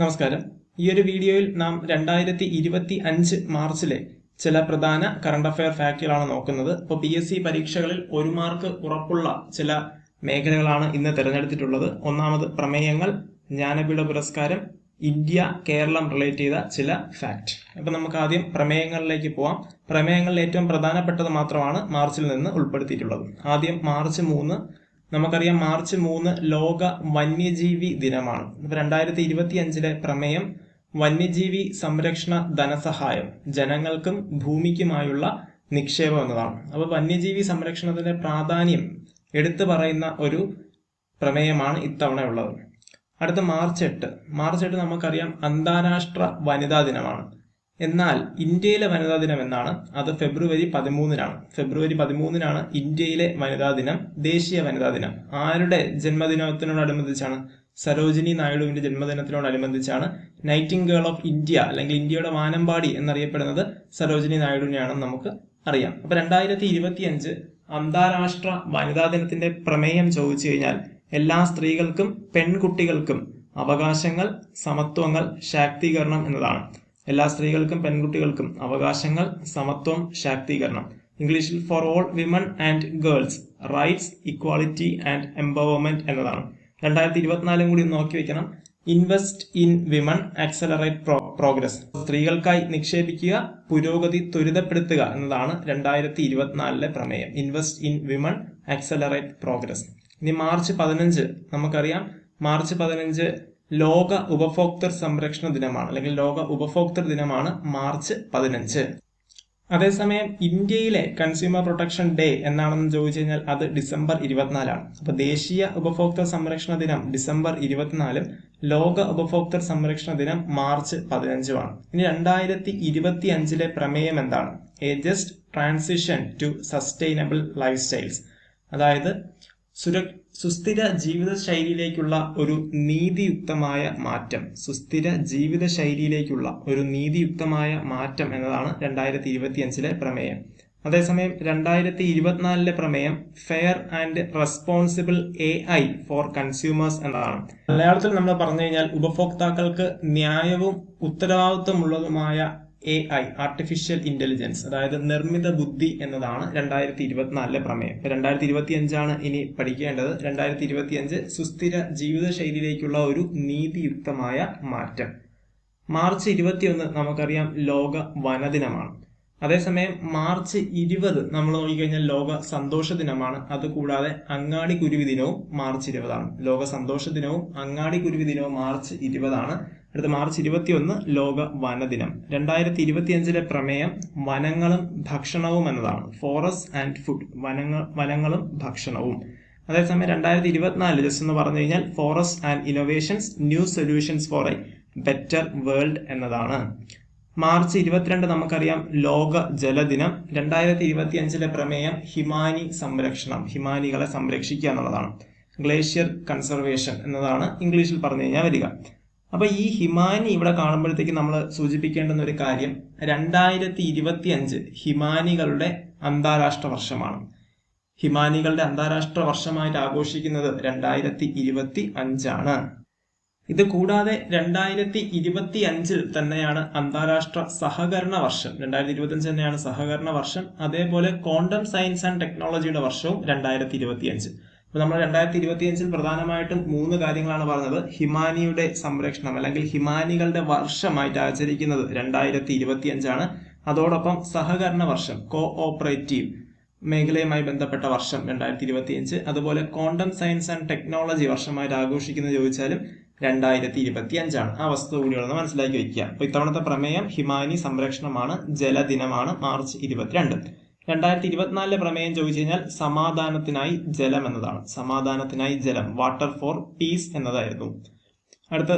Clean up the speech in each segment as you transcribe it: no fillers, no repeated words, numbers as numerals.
നമസ്കാരം. ഈ ഒരു വീഡിയോയിൽ നാം 2025 മാർച്ചിലെ ചില പ്രധാന കറണ്ട് അഫയർ ഫാക്റ്റുകളാണ് നോക്കുന്നത്. ഇപ്പോൾ PSC പരീക്ഷകളിൽ 1 മാർക്ക് ഉറപ്പുള്ള ചില മേഖലകളാണ് ഇന്ന് തിരഞ്ഞെടുത്തിട്ടുള്ളത്. ഒന്നാമത് പ്രമേയങ്ങൾ, ജ്ഞാനപീഠ പുരസ്കാരം, ഇന്ത്യ, കേരളം റിലേറ്റ് ചെയ്ത ചില ഫാക്ട്. അപ്പൊ നമുക്ക് ആദ്യം പ്രമേയങ്ങളിലേക്ക് പോവാം. പ്രമേയങ്ങളിൽ ഏറ്റവും പ്രധാനപ്പെട്ടത് മാത്രമാണ് മാർച്ചിൽ നിന്ന് ഉൾപ്പെടുത്തിയിട്ടുള്ളത്. ആദ്യം മാർച്ച് 3. നമുക്കറിയാം മാർച്ച് 3 ലോക വന്യജീവി ദിനമാണ്. 2025 പ്രമേയം വന്യജീവി സംരക്ഷണ ധനസഹായം, ജനങ്ങൾക്കും ഭൂമിക്കുമായുള്ള നിക്ഷേപം എന്നതാണ്. അപ്പോൾ വന്യജീവി സംരക്ഷണത്തിന്റെ പ്രാധാന്യം എടുത്തു പറയുന്ന ഒരു പ്രമേയമാണ് ഇത്തവണ ഉള്ളത്. അടുത്ത മാർച്ച് 8. മാർച്ച് 8 നമുക്കറിയാം അന്താരാഷ്ട്ര വനിതാ ദിനമാണ്. എന്നാൽ ഇന്ത്യയിലെ വനിതാ ദിനം എന്നാണ്, അത് ഫെബ്രുവരി 13-നാണ്. ഫെബ്രുവരി 13-നാണ് ഇന്ത്യയിലെ വനിതാ ദിനം, ദേശീയ വനിതാ ദിനം. ആരുടെ ജന്മദിനത്തിനോടനുബന്ധിച്ചാണ്? സരോജിനി നായിഡുവിന്റെ ജന്മദിനത്തിനോടനുബന്ധിച്ചാണ്. നൈറ്റിംഗേൾ ഓഫ് ഇന്ത്യ അല്ലെങ്കിൽ ഇന്ത്യയുടെ വാനമ്പാടി എന്നറിയപ്പെടുന്നത് സരോജിനി നായിഡുവിനെയാണെന്ന് നമുക്ക് അറിയാം. അപ്പൊ 2025 അന്താരാഷ്ട്ര വനിതാ ദിനത്തിന്റെ പ്രമേയം ചോദിച്ചു കഴിഞ്ഞാൽ എല്ലാ സ്ത്രീകൾക്കും പെൺകുട്ടികൾക്കും അവകാശങ്ങൾ, സമത്വങ്ങൾ, ശാക്തീകരണം എന്നതാണ്. എല്ലാ സ്ത്രീകൾക്കും പെൺകുട്ടികൾക്കും അവകാശങ്ങൾ, സമത്വം, ശാക്തീകരണം. ഇംഗ്ലീഷിൽ for all women and girls rights, equality and empowerment എന്നതാണ്. 2024 കൂടി നോക്കി വെക്കണം. Invest in women, accelerate progress. സ്ത്രീകൾക്കായി നിക്ഷേപിക്കുക, പുരോഗതി ത്വരിതപ്പെടുത്തുക എന്നതാണ് 2024 പ്രമേയം. Invest in women, accelerate progress. ഇനി മാർച്ച് 15 നമുക്കറിയാം. മാർച്ച് 15 ലോക ഉപഭോക്തൃ സംരക്ഷണ ദിനമാണ്, അല്ലെങ്കിൽ ലോക ഉപഭോക്തൃ ദിനമാണ് മാർച്ച് 15. അതേസമയം ഇന്ത്യയിലെ കൺസ്യൂമർ പ്രൊട്ടക്ഷൻ ഡേ എന്നാണെന്ന് ചോദിച്ചു കഴിഞ്ഞാൽ അത് ഡിസംബർ 24-ആണ്. അപ്പൊ ദേശീയ ഉപഭോക്തൃ സംരക്ഷണ ദിനം ഡിസംബർ 24-ഉം ലോക ഉപഭോക്തൃ സംരക്ഷണ ദിനം മാർച്ച് 15-മാണ്. ഇനി 2025 പ്രമേയം എന്താണ്? A just transition to sustainable lifestyles. അതായത് സുസ്ഥിര ജീവിത ശൈലിയിലേക്കുള്ള ഒരു നീതിയുക്തമായ മാറ്റം. സുസ്ഥിര ജീവിത ശൈലിയിലേക്കുള്ള ഒരു നീതിയുക്തമായ മാറ്റം എന്നതാണ് 2025 പ്രമേയം. അതേസമയം 2024 പ്രമേയം fair and responsible AI for consumers എന്നതാണ്. മലയാളത്തിൽ നമ്മൾ പറഞ്ഞു കഴിഞ്ഞാൽ ഉപഭോക്താക്കൾക്ക് ന്യായവും ഉത്തരവാദിത്വമുള്ളതുമായ AI, ആർട്ടിഫിഷ്യൽ ഇന്റലിജൻസ്, അതായത് നിർമ്മിത ബുദ്ധി എന്നതാണ് 2024 പ്രമേയം. 2025 ഇനി പഠിക്കേണ്ടത്. 2025 സുസ്ഥിര ജീവിത ശൈലിയിലേക്കുള്ള ഒരു നീതിയുക്തമായ മാറ്റം. മാർച്ച് 21 നമുക്കറിയാം ലോക വനദിനമാണ്. അതേസമയം മാർച്ച് 20 നമ്മൾ നോക്കിക്കഴിഞ്ഞാൽ ലോക സന്തോഷ ദിനമാണ്. അതുകൂടാതെ അങ്ങാടി കുരുവി ദിനവും മാർച്ച് 20-ആണ്. ലോക സന്തോഷ ദിനവും അങ്ങാടി കുരുവി ദിനവും മാർച്ച് 20-ആണ്. അടുത്ത മാർച്ച് 21 ലോക വനദിനം. 2025 പ്രമേയം വനങ്ങളും ഭക്ഷണവും എന്നതാണ്. ഫോറസ്റ്റ് ആൻഡ് ഫുഡ്, വനങ്ങളും ഭക്ഷണവും. അതേസമയം 2024 ജസ്റ്റ് എന്ന് പറഞ്ഞു കഴിഞ്ഞാൽ forest and innovations, new solutions for A better world എന്നതാണ്. മാർച്ച് 22 നമുക്കറിയാം ലോക ജലദിനം. 2025 പ്രമേയം ഹിമാനി സംരക്ഷണം, ഹിമാനികളെ സംരക്ഷിക്കുക എന്നുള്ളതാണ്. ഗ്ലേഷ്യർ കൺസർവേഷൻ എന്നതാണ് ഇംഗ്ലീഷിൽ പറഞ്ഞു കഴിഞ്ഞാൽ വരിക. അപ്പൊ ഈ ഹിമാനി ഇവിടെ കാണുമ്പോഴത്തേക്ക് നമ്മൾ സൂചിപ്പിക്കേണ്ടുന്ന ഒരു കാര്യം, 2025 ഹിമാനികളുടെ അന്താരാഷ്ട്ര വർഷമാണ്. ഹിമാനികളുടെ അന്താരാഷ്ട്ര വർഷമായിട്ട് ആഘോഷിക്കുന്നത് 2025-ആണ്. ഇത് കൂടാതെ 2025 തന്നെയാണ് അന്താരാഷ്ട്ര സഹകരണ വർഷം. 2025 തന്നെയാണ് സഹകരണ വർഷം. അതേപോലെ ക്വാണ്ടം സയൻസ് ആൻഡ് ടെക്നോളജിയുടെ വർഷവും 2025. അപ്പൊ നമ്മൾ 2025 പ്രധാനമായിട്ടും 3 കാര്യങ്ങളാണ് പറഞ്ഞത്. ഹിമാനിയുടെ സംരക്ഷണം അല്ലെങ്കിൽ ഹിമാനികളുടെ വർഷമായിട്ട് ആചരിക്കുന്നത് 2025-ആണ്. അതോടൊപ്പം സഹകരണ വർഷം, കോഓപ്പറേറ്റീവ് മേഖലയുമായി ബന്ധപ്പെട്ട വർഷം 2025. അതുപോലെ ക്വാണ്ടം സയൻസ് ആൻഡ് ടെക്നോളജി വർഷമായിട്ട് ആഘോഷിക്കുന്നത് ചോദിച്ചാലും 2025-ആണ്. ആ വസ്തു കൂടിയുള്ളത് മനസ്സിലാക്കി വെക്കുക. അപ്പൊ ഇത്തവണത്തെ പ്രമേയം ഹിമാനി സംരക്ഷണമാണ്, ജലദിനമാണ് മാർച്ച് 22. 2024 പ്രമേയം ചോദിച്ചു കഴിഞ്ഞാൽ സമാധാനത്തിനായി ജലം എന്നതാണ്. സമാധാനത്തിനായി ജലം, വാട്ടർ ഫോർ പീസ് എന്നതായിരുന്നു. അടുത്ത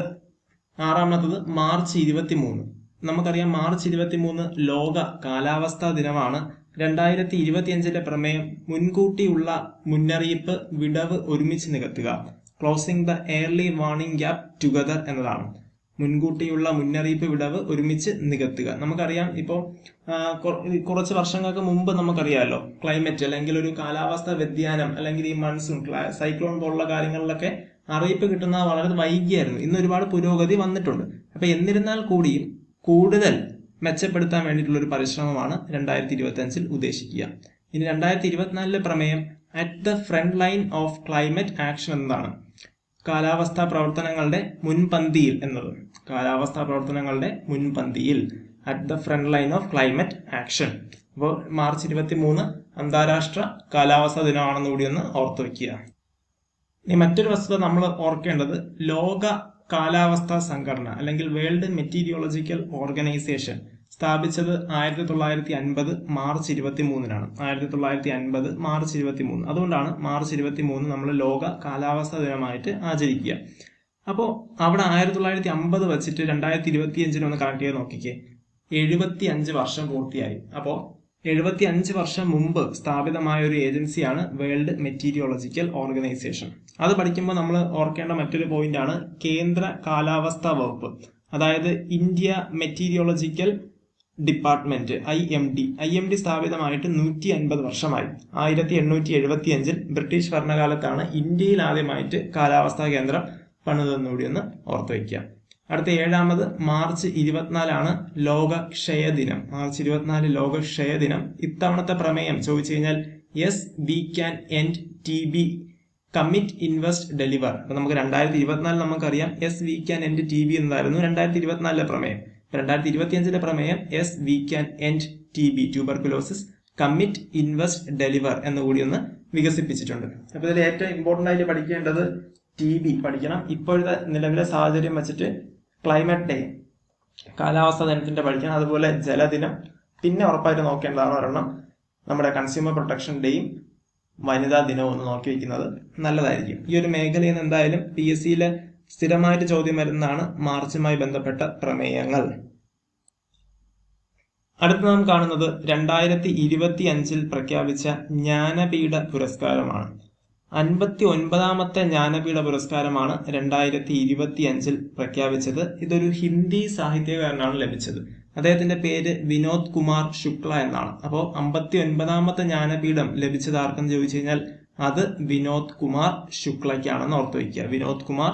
6-മത്തത് മാർച്ച് 23. നമുക്കറിയാം മാർച്ച് 23 ലോക കാലാവസ്ഥാ ദിനമാണ്. 2025 പ്രമേയം മുൻകൂട്ടിയുള്ള മുന്നറിയിപ്പ്, വിടവ് ഒരുമിച്ച് നികത്തുക, closing the early warning gap together എന്നതാണ്. മുൻകൂട്ടിയുള്ള മുന്നറിയിപ്പ്, വിടവ് ഒരുമിച്ച് നികത്തുക. നമുക്കറിയാം ഇപ്പോൾ കുറച്ച് വർഷങ്ങൾക്ക് മുമ്പ് നമുക്കറിയാമല്ലോ ക്ലൈമറ്റ് അല്ലെങ്കിൽ ഒരു കാലാവസ്ഥ വ്യതിയാനം അല്ലെങ്കിൽ ഈ മൺസൂൺ, സൈക്ലോൺ പോലുള്ള കാര്യങ്ങളിലൊക്കെ അറിയിപ്പ് കിട്ടുന്നത് വളരെ വൈകിയായിരുന്നു. ഇന്ന് ഒരുപാട് പുരോഗതി വന്നിട്ടുണ്ട്. അപ്പൊ എന്നിരുന്നാൽ കൂടിയും കൂടുതൽ മെച്ചപ്പെടുത്താൻ വേണ്ടിയിട്ടുള്ള ഒരു പരിശ്രമമാണ് 2025 ഉദ്ദേശിക്കുക. ഇനി 2024 പ്രമേയം at the front line of climate action എന്നതാണ്. കാലാവസ്ഥാ പ്രവർത്തനങ്ങളുടെ മുൻപന്തിയിൽ എന്നത്. കാലാവസ്ഥാ പ്രവർത്തനങ്ങളുടെ മുൻപന്തിയിൽ, at the front line of climate action. അപ്പോൾ മാർച്ച് 23 അന്താരാഷ്ട്ര കാലാവസ്ഥാ ദിനമാണെന്ന് കൂടി ഒന്ന് ഓർത്തു വയ്ക്കുക. ഇനി മറ്റൊരു വസ്തുത നമ്മൾ ഓർക്കേണ്ടത്, ലോക കാലാവസ്ഥാ സംഘടന അല്ലെങ്കിൽ വേൾഡ് മെറ്റീരിയോളജിക്കൽ ഓർഗനൈസേഷൻ സ്ഥാപിച്ചത് 1950 മാർച്ച് 23-നാണ്. 1950 മാർച്ച് 23. അതുകൊണ്ടാണ് മാർച്ച് 23 നമ്മൾ ലോക കാലാവസ്ഥാ ദിനമായിട്ട് ആചരിക്കുക. അപ്പോൾ അവിടെ 1950 വെച്ചിട്ട് 2025 ഒന്ന് കണക്ട് ചെയ്ത് നോക്കിക്കേ, 75 വർഷം പൂർത്തിയായി. അപ്പോൾ 75 വർഷം മുമ്പ് സ്ഥാപിതമായ ഒരു ഏജൻസിയാണ് വേൾഡ് മെറ്റീരിയോളജിക്കൽ ഓർഗനൈസേഷൻ. അത് പഠിക്കുമ്പോൾ നമ്മൾ ഓർക്കേണ്ട മറ്റൊരു പോയിന്റ് ആണ് കേന്ദ്ര കാലാവസ്ഥാ വകുപ്പ്, അതായത് ഇന്ത്യ മെറ്റീരിയോളജിക്കൽ ഡിപ്പാർട്ട്മെന്റ് IMD സ്ഥാപിതമായിട്ട് 150 വർഷമായി. 1875 ബ്രിട്ടീഷ് ഭരണകാലത്താണ് ഇന്ത്യയിൽ ആദ്യമായിട്ട് കാലാവസ്ഥാ കേന്ദ്രം പണിതെന്നുകൂടി ഒന്ന് ഓർത്തു വയ്ക്കുക. അടുത്ത 7ാമത് മാർച്ച് 24 ലോക ക്ഷയദിനം. മാർച്ച് 24 ലോക ക്ഷയദിനം. ഇത്തവണത്തെ പ്രമേയം ചോദിച്ചു കഴിഞ്ഞാൽ yes we can end TB, commit, invest, deliver. അപ്പൊ നമുക്ക് 2024 നമുക്കറിയാം yes we can end TB എന്നതായിരുന്നു 2024 പ്രമേയം. 2025 പ്രമേയം yes we can end TB, tuberculosis, commit, invest, deliver എന്നുകൂടി ഒന്ന് വികസിപ്പിച്ചിട്ടുണ്ട്. അപ്പൊ ഇതിൽ ഏറ്റവും ഇമ്പോർട്ടന്റ് ആയിട്ട് പഠിക്കേണ്ടത് TB പഠിക്കണം. ഇപ്പോഴത്തെ നിലവിലെ സാഹചര്യം വെച്ചിട്ട് ക്ലൈമറ്റ് ഡേ, കാലാവസ്ഥാ ദിനത്തിന്റെ പഠിക്കണം. അതുപോലെ ജലദിനം. പിന്നെ ഉറപ്പായിട്ട് നോക്കേണ്ടതാണ് ഒരെണ്ണം നമ്മുടെ കൺസ്യൂമർ പ്രൊട്ടക്ഷൻ ഡേയും വനിതാ ദിനവും ഒന്ന് നോക്കി വെക്കുന്നത് നല്ലതായിരിക്കും. ഈ ഒരു മേഖലയിൽ നിന്ന് എന്തായാലും PSCയിലെ സ്ഥിരമായിട്ട് ചോദ്യം വരുന്നതാണ് മാർച്ചുമായി ബന്ധപ്പെട്ട പ്രമേയങ്ങൾ. അടുത്ത നാം കാണുന്നത് 2025 പ്രഖ്യാപിച്ച ജ്ഞാനപീഠ പുരസ്കാരമാണ്. 59ാമത്തെ ജ്ഞാനപീഠ പുരസ്കാരമാണ് 2025 പ്രഖ്യാപിച്ചത്. ഇതൊരു ഹിന്ദി സാഹിത്യകാരനാണ് ലഭിച്ചത്. അദ്ദേഹത്തിന്റെ പേര് വിനോദ് കുമാർ ശുക്ല എന്നാണ്. അപ്പോൾ 59ാമത്തെ ജ്ഞാനപീഠം ലഭിച്ചത് ആർക്കെന്ന് ചോദിച്ചു കഴിഞ്ഞാൽ അത് വിനോദ് കുമാർ ശുക്ലയ്ക്കാണെന്ന് ഓർത്തു വയ്ക്കുക. വിനോദ് കുമാർ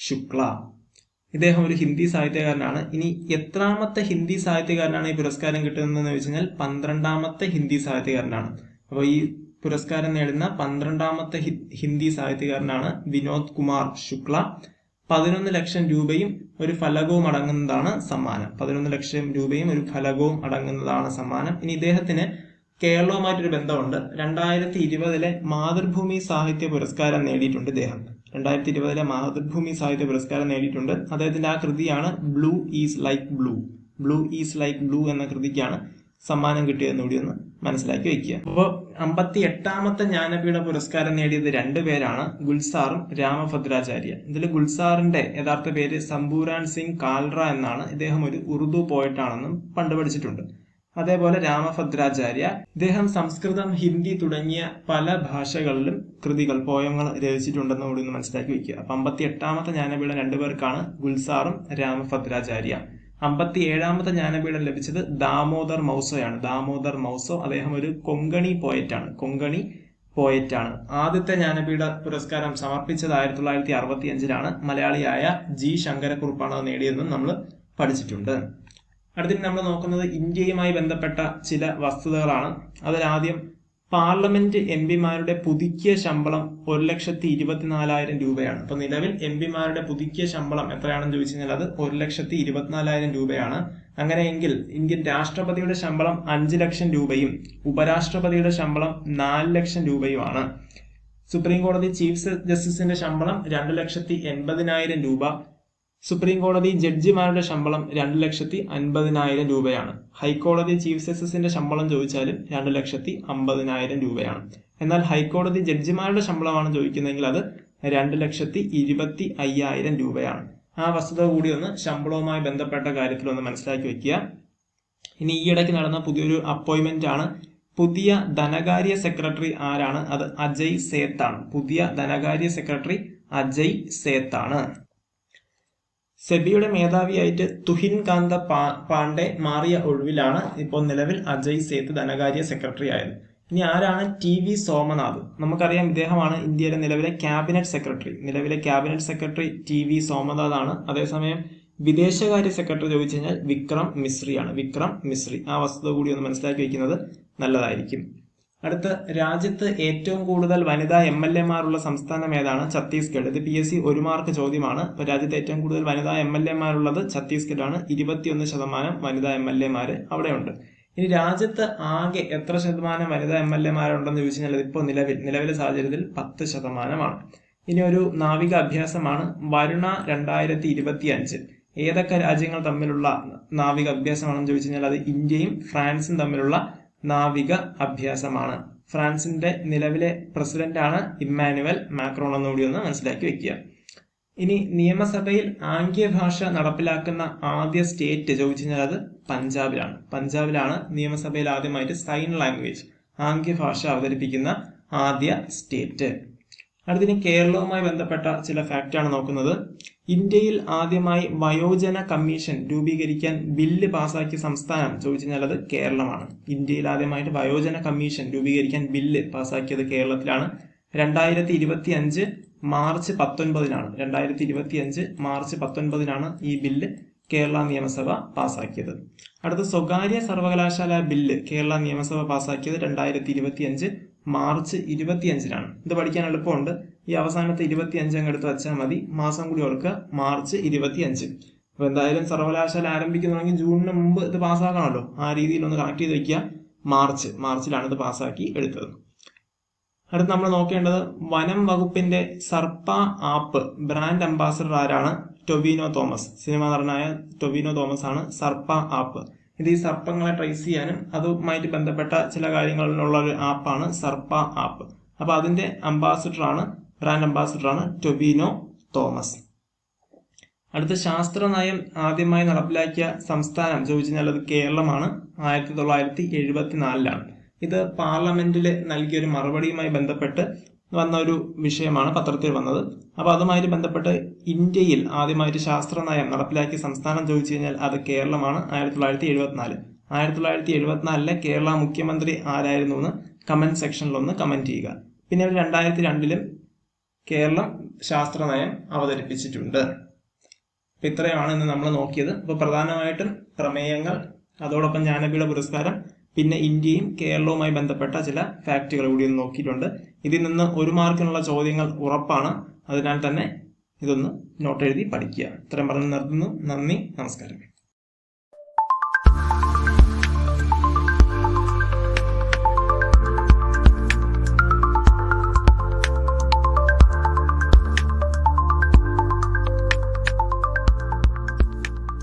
ശുക്ല, ഇദ്ദേഹം ഒരു ഹിന്ദി സാഹിത്യകാരനാണ്. ഇനി എത്രാമത്തെ ഹിന്ദി സാഹിത്യകാരനാണ് ഈ പുരസ്കാരം കിട്ടുന്നതെന്ന് ചോദിച്ചു കഴിഞ്ഞാൽ 12ാമത്തെ ഹിന്ദി സാഹിത്യകാരനാണ്. അപ്പോൾ ഈ പുരസ്കാരം നേടുന്ന 12ാമത്തെ ഹിന്ദി സാഹിത്യകാരനാണ് വിനോദ് കുമാർ ശുക്ല. 11 ലക്ഷം രൂപയും ഒരു ഫലകവും അടങ്ങുന്നതാണ് സമ്മാനം. 11 ലക്ഷം രൂപയും ഒരു ഫലകവും അടങ്ങുന്നതാണ് സമ്മാനം. ഇനി ഇദ്ദേഹത്തിന് കേരളവുമായിട്ടൊരു ബന്ധമുണ്ട്. 2020 മാതൃഭൂമി സാഹിത്യ പുരസ്കാരം നേടിയിട്ടുണ്ട് ഇദ്ദേഹം. 2020 മാതൃഭൂമി സാഹിത്യ പുരസ്കാരം നേടിയിട്ടുണ്ട്. അദ്ദേഹത്തിന്റെ ആ കൃതിയാണ് blue is like blue. Blue is like blue എന്ന കൃതിക്കാണ് സമ്മാനം കിട്ടിയതെന്ന് കൂടി ഒന്ന് മനസ്സിലാക്കി വെക്കുക. അപ്പോൾ 58ാമത്തെ ജ്ഞാനപീഠ പുരസ്കാരം നേടിയത് 2 പേരാണ്, ഗുൽസാറും രാമഭദ്രാചാര്യ. ഇതിൽ ഗുൽസാറിന്റെ യഥാർത്ഥ പേര് സംബൂരാൻ സിംഗ് കാൽറ എന്നാണ്. ഇദ്ദേഹം ഒരു ഉറുദു പോയിട്ടാണെന്നും പണ്ട് പഠിച്ചിട്ടുണ്ട്. അതേപോലെ രാമഭദ്രാചാര്യ, ഇദ്ദേഹം സംസ്കൃതം, ഹിന്ദി തുടങ്ങിയ പല ഭാഷകളിലും കൃതികൾ, പോയങ്ങൾ രചിച്ചിട്ടുണ്ടെന്ന് കൂടി ഒന്ന് മനസ്സിലാക്കി വെക്കുക. അപ്പൊ 58ാമത്തെ ജ്ഞാനപീഠം 2 പേർക്കാണ്, ഗുൽസാറും രാമഭദ്രാചാര്യ. 57ാമത്തെ ജ്ഞാനപീഠം ലഭിച്ചത് ദാമോദർ മൗസോയാണ്. ദാമോദർ മൗസോ, അദ്ദേഹം ഒരു കൊങ്കണി പോയറ്റാണ്. ആദ്യത്തെ ജ്ഞാനപീഠ പുരസ്കാരം സമർപ്പിച്ചത് 1965 മലയാളിയായ G ശങ്കരക്കുറുപ്പാണ് അത് നേടിയതെന്നും നമ്മൾ പഠിച്ചിട്ടുണ്ട്. അടുത്തിട്ട് നമ്മൾ നോക്കുന്നത് ഇന്ത്യയുമായി ബന്ധപ്പെട്ട ചില വസ്തുതകളാണ്. അതിലാദ്യം പാർലമെന്റ് MPമാരുടെ പുതുക്കിയ ശമ്പളം 1,24,000 രൂപയാണ്. അപ്പൊ നിലവിൽ MPമാരുടെ പുതുക്കിയ ശമ്പളം എത്രയാണെന്ന് ചോദിച്ചു കഴിഞ്ഞാൽ അത് 1,24,000 രൂപയാണ്. അങ്ങനെയെങ്കിൽ ഇന്ത്യൻ രാഷ്ട്രപതിയുടെ ശമ്പളം 5 ലക്ഷം രൂപയും ഉപരാഷ്ട്രപതിയുടെ ശമ്പളം 4 ലക്ഷം രൂപയുമാണ്. സുപ്രീം കോടതി ചീഫ് ജസ്റ്റിസിന്റെ ശമ്പളം 2,80,000 രൂപ. സുപ്രീം കോടതി ജഡ്ജിമാരുടെ ശമ്പളം 2,50,000 രൂപയാണ്. ഹൈക്കോടതി ചീഫ് ജസ്റ്റിസിന്റെ ശമ്പളം ചോദിച്ചാലും 2,50,000 രൂപയാണ്. എന്നാൽ ഹൈക്കോടതി ജഡ്ജിമാരുടെ ശമ്പളമാണ് ചോദിക്കുന്നതെങ്കിൽ അത് 2,25,000 രൂപയാണ്. ആ വസ്തുത കൂടി ഒന്ന് ശമ്പളവുമായി ബന്ധപ്പെട്ട കാര്യത്തിൽ ഒന്ന് മനസ്സിലാക്കി വെക്കുക. ഇനി ഈയിടയ്ക്ക് നടന്ന പുതിയൊരു അപ്പോയിന്റ്മെന്റ് ആണ്. പുതിയ ധനകാര്യ സെക്രട്ടറി ആരാണ്? അത് അജയ് സേത്ത് ആണ്. പുതിയ ധനകാര്യ സെക്രട്ടറി അജയ് സേത്ത് ആണ്. സെബിയുടെ മേധാവിയായിട്ട് തുഹിൻ കാന്ത പാണ്ഡെ മാറിയ ഒഴിവിലാണ് ഇപ്പോൾ നിലവിൽ അജയ് സേത്ത് ധനകാര്യ സെക്രട്ടറി ആയത്. ഇനി ആരാണ് TV സോമനാഥ്? നമുക്കറിയാം ഇദ്ദേഹമാണ് ഇന്ത്യയിലെ നിലവിലെ ക്യാബിനറ്റ് സെക്രട്ടറി TV സോമനാഥ് ആണ്. അതേസമയം വിദേശകാര്യ സെക്രട്ടറി ചോദിച്ചു കഴിഞ്ഞാൽ വിക്രം മിശ്രി. ആ വസ്തുത കൂടി ഒന്ന് മനസ്സിലാക്കി വെക്കുന്നത് നല്ലതായിരിക്കും. അടുത്ത, രാജ്യത്ത് ഏറ്റവും കൂടുതൽ വനിതാ MLA-മാരുള്ള സംസ്ഥാനം ഏതാണ്? ഛത്തീസ്ഗഡ്. ഇത് PSC 1 മാർക്ക് ചോദ്യമാണ്. അപ്പൊ രാജ്യത്ത് ഏറ്റവും കൂടുതൽ വനിതാ MLA-മാരുള്ളത് ഛത്തീസ്ഗഡ് ആണ്. 21% വനിതാ MLA-മാര് അവിടെയുണ്ട്. ഇനി രാജ്യത്ത് ആകെ എത്ര ശതമാനം വനിതാ MLA-മാരുണ്ടെന്ന് ചോദിച്ചു കഴിഞ്ഞാൽ ഇപ്പോൾ നിലവിലെ സാഹചര്യത്തിൽ 10%. ഇനി ഒരു നാവിക അഭ്യാസമാണ് വരുണ 2025. ഏതൊക്കെ രാജ്യങ്ങൾ തമ്മിലുള്ള നാവിക അഭ്യാസമാണെന്ന് ചോദിച്ചു കഴിഞ്ഞാൽ അത് ഇന്ത്യയും ഫ്രാൻസും തമ്മിലുള്ള നാവിക അഭ്യാസമാണ്. ഫ്രാൻസിന്റെ നിലവിലെ പ്രസിഡന്റാണ് ഇമ്മാനുവൽ മാക്രോൺ എന്നുകൂടി ഒന്ന് മനസ്സിലാക്കി വെക്കുക. ഇനി നിയമസഭയിൽ ആംഗ്യഭാഷ നടപ്പിലാക്കുന്ന ആദ്യ സ്റ്റേറ്റ് ചോദിച്ചു കഴിഞ്ഞാൽ അത് പഞ്ചാബിലാണ് നിയമസഭയിൽ ആദ്യമായിട്ട് സൈൻ ലാംഗ്വേജ് ആംഗ്യഭാഷ അവതരിപ്പിക്കുന്ന ആദ്യ സ്റ്റേറ്റ്. അടുത്തിനി കേരളവുമായി ബന്ധപ്പെട്ട ചില ഫാക്റ്റാണ് നോക്കുന്നത്. ഇന്ത്യയിൽ ആദ്യമായി വയോജന കമ്മീഷൻ രൂപീകരിക്കാൻ ബില്ല് പാസാക്കിയ സംസ്ഥാനം ചോദിച്ചു കഴിഞ്ഞാൽ അത് കേരളമാണ്. ഇന്ത്യയിൽ ആദ്യമായിട്ട് വയോജന കമ്മീഷൻ രൂപീകരിക്കാൻ ബില്ല് പാസാക്കിയത് കേരളത്തിലാണ്. 2025 മാർച്ച് 19 ഈ ബില്ല് കേരള നിയമസഭ പാസാക്കിയത്. അടുത്ത, സ്വകാര്യ സർവകലാശാല ബില്ല് കേരള നിയമസഭ പാസാക്കിയത് 2025 മാർച്ച് 25. ഇത് പഠിക്കാൻ എളുപ്പമുണ്ട്. ഈ അവസാനത്തെ 25 അങ്ങ് എടുത്ത് വെച്ചാൽ മതി. മാസം കൂടി ഓർക്കുക, മാർച്ച് 25. അപ്പൊ എന്തായാലും സർവകലാശാല ആരംഭിക്കുന്നുണ്ടെങ്കിൽ ജൂണിന് മുമ്പ് ഇത് പാസ്സാക്കണമല്ലോ. ആ രീതിയിൽ ഒന്ന് കണക്ട് ചെയ്ത് വെക്കുക. മാർച്ചിലാണ് ഇത് പാസ്സാക്കി എടുത്തത്. അടുത്ത് നമ്മൾ നോക്കേണ്ടത് വനം വകുപ്പിന്റെ സർപ്പ ആപ്പ് ബ്രാൻഡ് അംബാസഡർ ആരാണ്? ടൊവിനോ തോമസ്. സിനിമാ നടനായ ടൊവിനോ തോമസ് ആണ് സർപ്പ ആപ്പ്. ഇത് ഈ സർപ്പങ്ങളെ ട്രേസ് ചെയ്യാനും അതുമായിട്ട് ബന്ധപ്പെട്ട ചില കാര്യങ്ങളിലുള്ള ഒരു ആപ്പാണ് സർപ്പ ആപ്പ്. അപ്പൊ അതിന്റെ ബ്രാൻഡ് അംബാസഡറാണ് ടൊവിനോ തോമസ്. അടുത്ത, ശാസ്ത്ര നയം ആദ്യമായി നടപ്പിലാക്കിയ സംസ്ഥാനം ചോദിച്ചു കഴിഞ്ഞാൽ അത് കേരളമാണ്. 1974. ഇത് പാർലമെന്റിൽ നൽകിയ ഒരു മറുപടിയുമായി ബന്ധപ്പെട്ട് വന്ന ഒരു വിഷയമാണ് പത്രത്തിൽ വന്നത്. അപ്പൊ അതുമായിട്ട് ബന്ധപ്പെട്ട് ഇന്ത്യയിൽ ആദ്യമായിട്ട് ശാസ്ത്ര നയം നടപ്പിലാക്കിയ സംസ്ഥാനം ചോദിച്ചു കഴിഞ്ഞാൽ അത് കേരളമാണ്. 1974 കേരള മുഖ്യമന്ത്രി ആരായിരുന്നു എന്ന് കമന്റ് സെക്ഷനിൽ ഒന്ന് കമന്റ് ചെയ്യുക. പിന്നെ 2002 കേരളം ശാസ്ത്ര നയം അവതരിപ്പിച്ചിട്ടുണ്ട്. അപ്പൊ ഇത്രയാണ് ഇന്ന് നമ്മൾ നോക്കിയത്. അപ്പൊ പ്രധാനമായിട്ടും പ്രമേയങ്ങൾ, അതോടൊപ്പം ജ്ഞാനപീഠ പുരസ്കാരം, പിന്നെ ഇന്ത്യയും കേരളവുമായി ബന്ധപ്പെട്ട ചില ഫാക്റ്റുകൾ കൂടി ഒന്ന് നോക്കിയിട്ടുണ്ട്. ഇതിൽ നിന്ന് 1 മാർക്കിനുള്ള ചോദ്യങ്ങൾ ഉറപ്പാണ്. അതിനാൽ തന്നെ ഇതൊന്ന് നോട്ട് എഴുതി പഠിക്കുക. ഇത്രയും പറഞ്ഞ് നിർത്തുന്നു. നന്ദി, നമസ്കാരം.